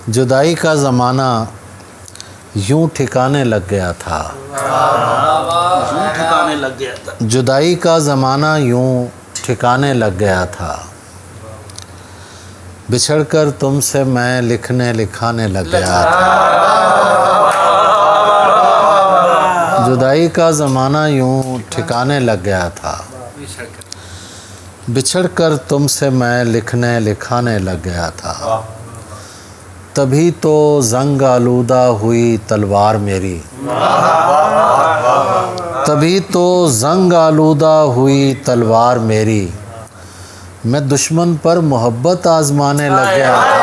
جدائی کا زمانہ یوں ٹھکانے لگ گیا تھا، جدائی کا زمانہ یوں ٹھکانے لگ گیا تھا، بچھڑ کر تم سے میں لکھنے لکھانے لگ گیا تھا۔ جدائی کا زمانہ یوں ٹھکانے لگ گیا تھا، بچھڑ کر تم سے میں لکھنے لکھانے لگ گیا تھا، تبھی تو زنگ آلودہ ہوئی تلوار میری، تبھی تو زنگ آلودہ ہوئی تلوار میری، میں دشمن پر محبت آزمانے لگ گیا تھا،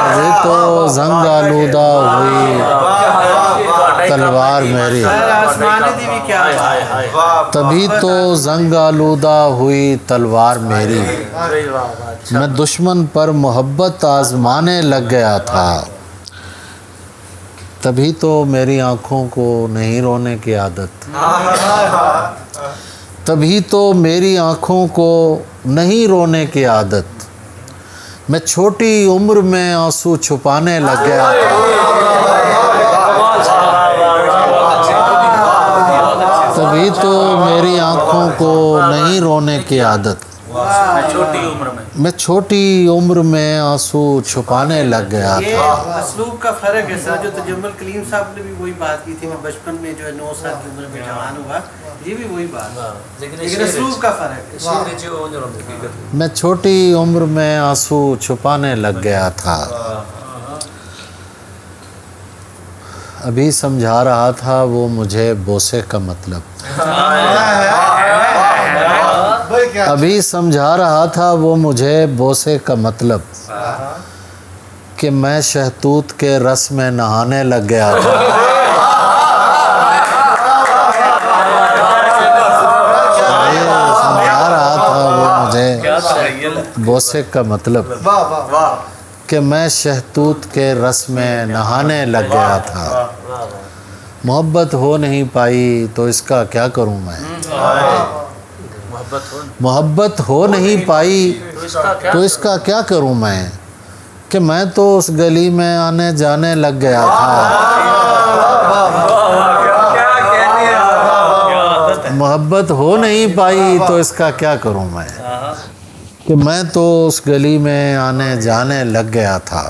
تبھی تو زنگ آلودہ ہوئی تلوار میری، تبھی تو زنگ آلودہ ہوئی تلوار میری، میں دشمن پر محبت آزمانے لگ گیا تھا، تبھی تو میری آنکھوں کو نہیں رونے کی عادت، تبھی تو میری آنکھوں کو نہیں رونے کی عادت، میں چھوٹی عمر میں آنسو چھپانے لگ گیا تھا، تبھی تو میری آنکھوں کو نہیں رونے کی عادت، میں چھوٹی عمر میں آنسو چھپانے لگ گیا تھا۔ یہ اسلوب کا فرق ہے سر، جو تجمل کلیم صاحب نے بھی وہی بات کی تھی، میں بچپن میں جو ہے 9 سال کی عمر میں جوان ہوا، یہ بھی وہی بات، لیکن اسلوب کا فرق ہے۔ میں چھوٹی عمر میں آنسو چھپانے لگ گیا تھا، ابھی سمجھا رہا تھا وہ مجھے بوسے کا مطلب، ابھی سمجھا رہا تھا وہ مجھے بوسے کا مطلب، کہ میں شہتوت کے رس میں نہانے لگ گیا تھا، سمجھا رہا تھا وہ مجھے بوسے کا مطلب، کہ میں شہتوت کے رس میں نہانے لگ گیا تھا، محبت ہو نہیں پائی تو اس کا کیا کروں میں، محبت ہو نہیں پائی تو اس کا کیا کروں میں، کہ میں تو اس گلی میں آنے جانے لگ گیا تھا، محبت ہو نہیں پائی تو اس کا کیا کروں میں، کہ میں تو اس گلی میں آنے جانے لگ گیا تھا،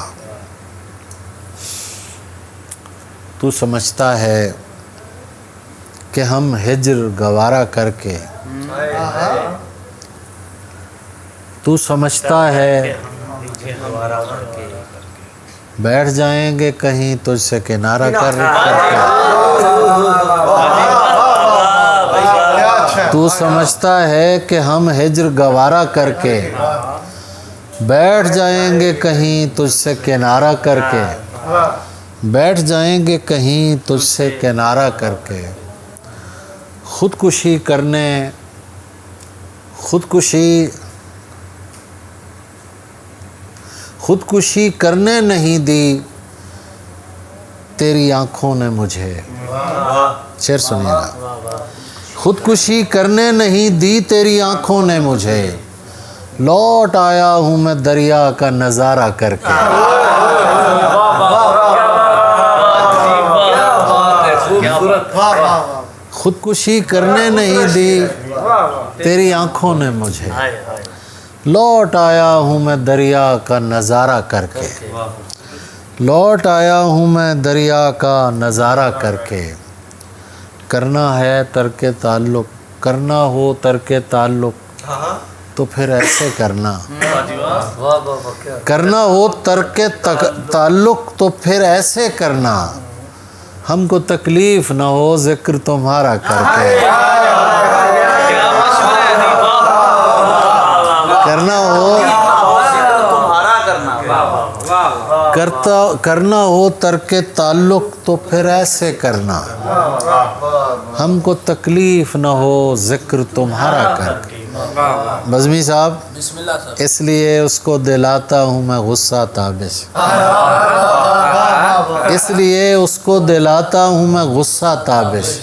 تو سمجھتا ہے کہ ہم ہجر گوارا کر کے، تو سمجھتا ہے بیٹھ جائیں گے کہیں تجھ سے کنارہ کر کے، تو سمجھتا ہے کہ ہم ہجر گوارا کر کے بیٹھ جائیں گے کہیں تجھ سے کنارہ کر کے، بیٹھ جائیں گے کہیں تجھ سے کنارہ کر کے، خودکشی کرنے نہیں دی تیری آنکھوں نے مجھے، شعر سنیے گا، خودکشی کرنے نہیں دی تیری آنکھوں نے مجھے، لوٹ آیا ہوں میں دریا کا نظارہ کر کے، خودکشی کرنے نہیں دی تیری آنکھوں نے مجھے، لوٹ آیا ہوں میں دریا کا نظارہ کر کے، لوٹ آیا ہوں میں دریا کا نظارہ کر کے، کرنا ہے ترک تعلق، کرنا ہو ترک تعلق تو پھر ایسے کرنا، کرنا ہو ترک تعلق تو پھر ایسے کرنا، ہم کو تکلیف نہ ہو ذکر تمہارا کر کے، کرنا ہو ترک تعلق تو پھر ایسے کرنا، ہم کو تکلیف نہ ہو ذکر تمہارا کر کے۔ بزمی صاحب، اس لیے اس کو دلاتا ہوں میں غصہ تابش، اس لیے اس کو دلاتا ہوں میں غصہ تابش،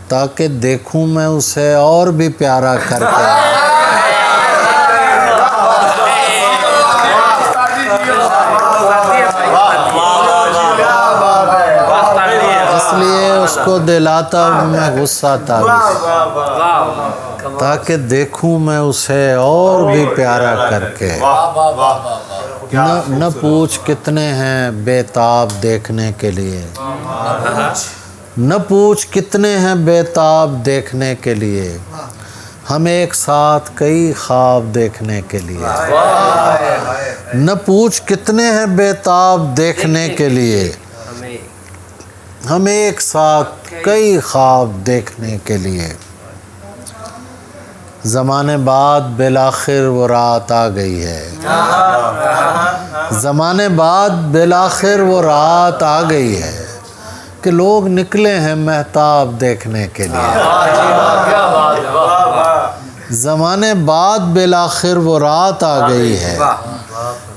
تاکہ دیکھوں میں اسے اور بھی پیارا کر کے، دلاتا ہوں میں غصہ تابی تاکہ دیکھوں میں اسے اور بھی پیارا کر کے. نہ پوچھ کتنے ہیں بے تاب دیکھنے کے لیے, نہ پوچھ کتنے ہیں بے تاب دیکھنے کے لیے, ہم ایک ساتھ کئی خواب دیکھنے کے لیے. نہ پوچھ کتنے ہیں بے تاب دیکھنے کے لیے, ہم ایک ساتھ کئی خواب دیکھنے کے لیے. زمانے بعد بالآخر وہ رات آ گئی ہے, زمانے بعد بالآخر وہ رات آ گئی ہے کہ لوگ نکلے ہیں مہتاب دیکھنے کے لیے. زمانے بعد بالآخر وہ رات آ گئی ہے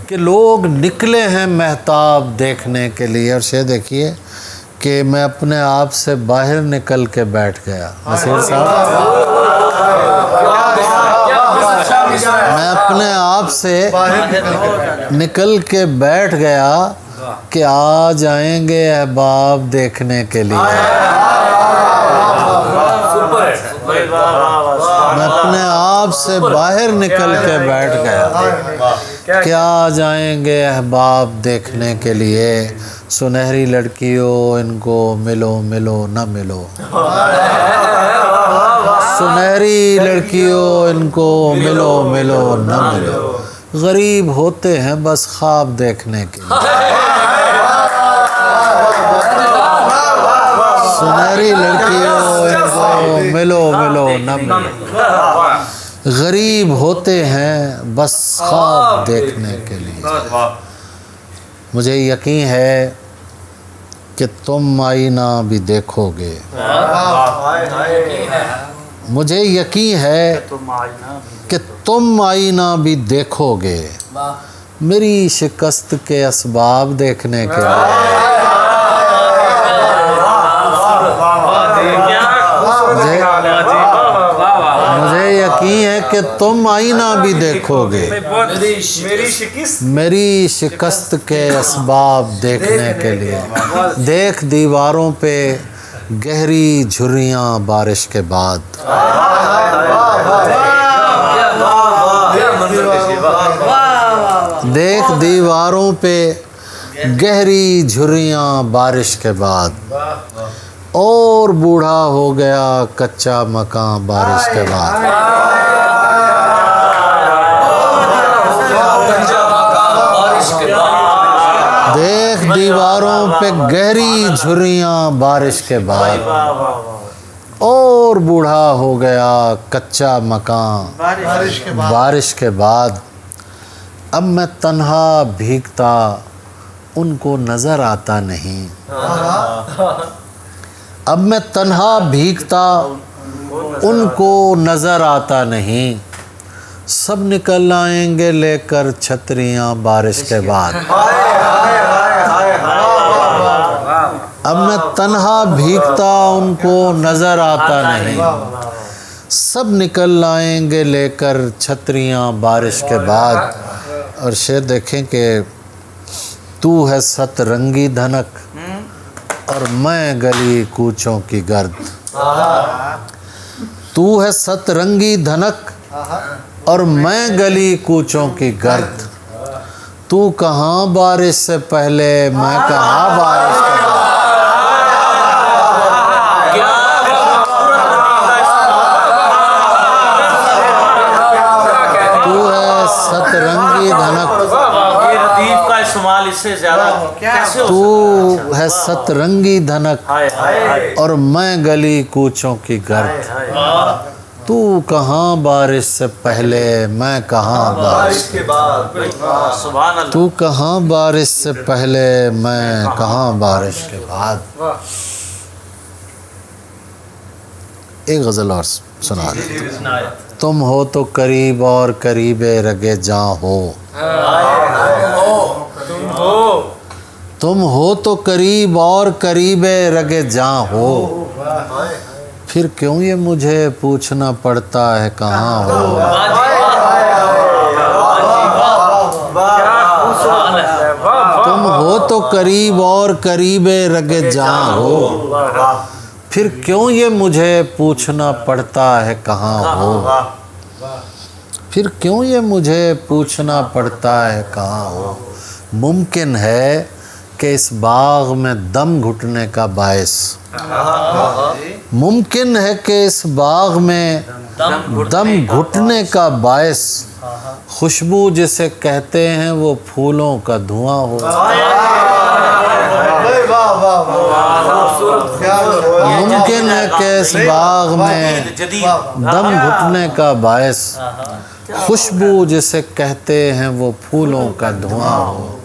کہ لوگ نکلے ہیں مہتاب دیکھنے کے لیے. اور یہ دیکھیے کہ میں اپنے آپ سے باہر نکل کے بیٹھ گیا. نصیر صاحب, میں اپنے آپ سے نکل کے بیٹھ گیا کہ آ جائیں گے احباب دیکھنے کے لیے. میں اپنے آپ سے باہر نکل کے بیٹھ گیا کہ آ جائیں گے احباب دیکھنے کے لیے. سنہری لڑکیوں ان کو ملو ملو نہ ملو, سنہری لڑکیوں ان کو ملو ملو نہ ملو, غریب ہوتے ہیں بس خواب دیکھنے کے لیے. سنہری لڑکیوں ان کو ملو ملو نہ ملو, غریب ہوتے ہیں بس خواب دیکھنے کے لیے. مجھے یقین ہے کہ تم آئینہ بھی دیکھو گے, مجھے یقین ہے کہ تم آئینہ بھی دیکھو گے میری شکست کے اسباب دیکھنے کے لیے. مجھے یقین ہے کہ تم آئینہ بھی دیکھو گے میری شکست کے اسباب دیکھنے کے لیے. دیکھ دیواروں پہ گہری جھریاں بارش کے بعد, دیکھ دیواروں پہ گہری جھریاں بارش کے بعد, اور بوڑھا ہو گیا کچا مکان بارش کے بعد. دیکھ دیواروں پہ گہری جھریاں بارش کے بعد, اور بوڑھا ہو گیا کچا مکان بارش کے بعد. اب میں تنہا بھیگتا ان کو نظر آتا نہیں, اب میں تنہا بھیگتا ان کو نظر آتا نہیں, سب نکل آئیں گے لے کر چھتریاں بارش کے بعد. اب میں تنہا بھیگتا ان کو نظر آتا نہیں, سب نکل آئیں گے لے کر چھتریاں بارش کے بعد. اور شعر دیکھیں کہ تو ہے ست رنگی دھنک اور میں گلی کوچوں کی گرد. تو ہے ست رنگی دھنک اور میں گلی کوچوں کی گرد. تو کہاں بارش سے پہلے میں کہاں بارش کے بعد. تو ہے ست رنگی دھنک, تو ہے ست رنگی دھنک اور میں گلی کوچوں کی گرد. تو کہاں بارش سے پہلے میں کہاں بارش کے بعد. تو کہاں بارش سے پہلے میں کہاں بارش کے بعد. ایک غزل اور سنا دیں. تم ہو تو قریب اور قریب رگے جاں ہو, تم ہو تو قریب اور قریب رگے جاں ہو, پھر کیوں یہ مجھے پوچھنا پڑتا ہے کہاں ہو. تم ہو تو قریب اور قریب رگے جاں ہو, پھر کیوں یہ مجھے پوچھنا پڑتا ہے کہاں ہو، پھر کیوں یہ مجھے پوچھنا پڑتا ہے کہاں ہو، ممکن ہے کہ اس باغ میں دم گھٹنے کا باعث، ممکن ہے کہ اس باغ میں دم گھٹنے کا باعث خوشبو جسے کہتے ہیں وہ پھولوں کا دھواں ہو، ممکن ہے کہ اس باغ میں دم گھٹنے کا باعث خوشبو جسے کہتے ہیں وہ پھولوں کا دھواں ہو،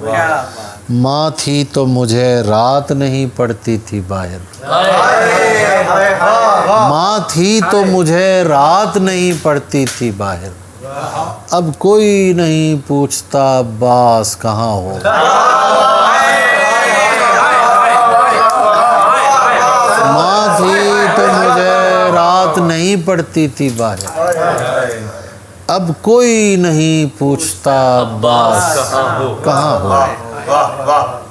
ماں تھی تو مجھے رات نہیں پڑتی تھی باہر، ماں تھی تو مجھے رات نہیں پڑتی تھی باہر، اب کوئی نہیں پوچھتا عباس کہاں ہو، ماں تھی تو مجھے رات نہیں پڑتی تھی باہر، اب کوئی نہیں پوچھتا عباس کہاں ہو،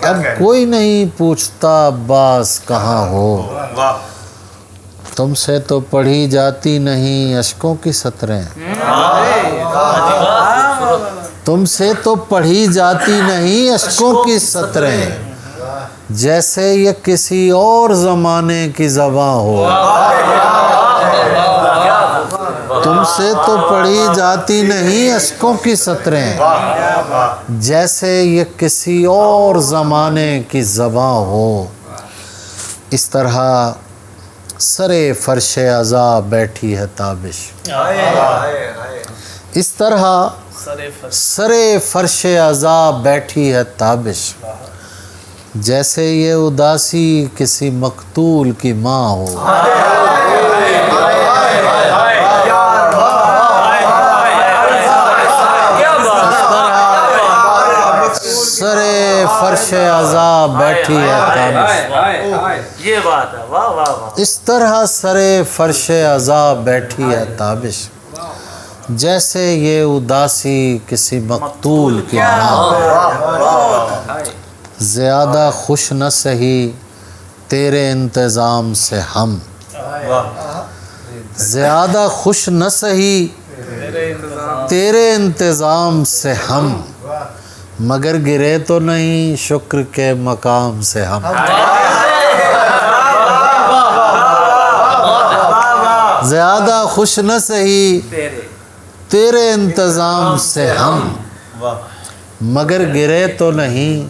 اب کوئی نہیں پوچھتا عباس کہاں ہو، تم سے تو پڑھی جاتی نہیں اشکوں کی سطریں، تم سے تو پڑھی جاتی نہیں اشکوں کی سطریں، جیسے یہ کسی اور زمانے کی زباں ہو، تم سے تو پڑھی جاتی نہیں اشکوں کی سطریں، جیسے یہ کسی اور زمانے کی زباں ہو، اس طرح سرے فرش عزا بیٹھی ہے تابش، اس طرح سرے فرش عزا بیٹھی ہے تابش، جیسے یہ اداسی کسی مقتول کی ماں ہو، سرے فرش عزا بیٹھی ہے تابش، یہ بات ہے، واہ واہ واہ، اس طرح سرے فرش عزا بیٹھی ہے تابش، جیسے یہ اداسی کسی مقتول کی ماں، زیادہ خوش نہ سہی تیرے انتظام سے ہم، زیادہ خوش نہ سہی تیرے انتظام سے ہم، مگر گرے تو نہیں شکر کے مقام سے ہم، زیادہ خوش نہ سہی تیرے انتظام سے ہم، مگر گرے تو نہیں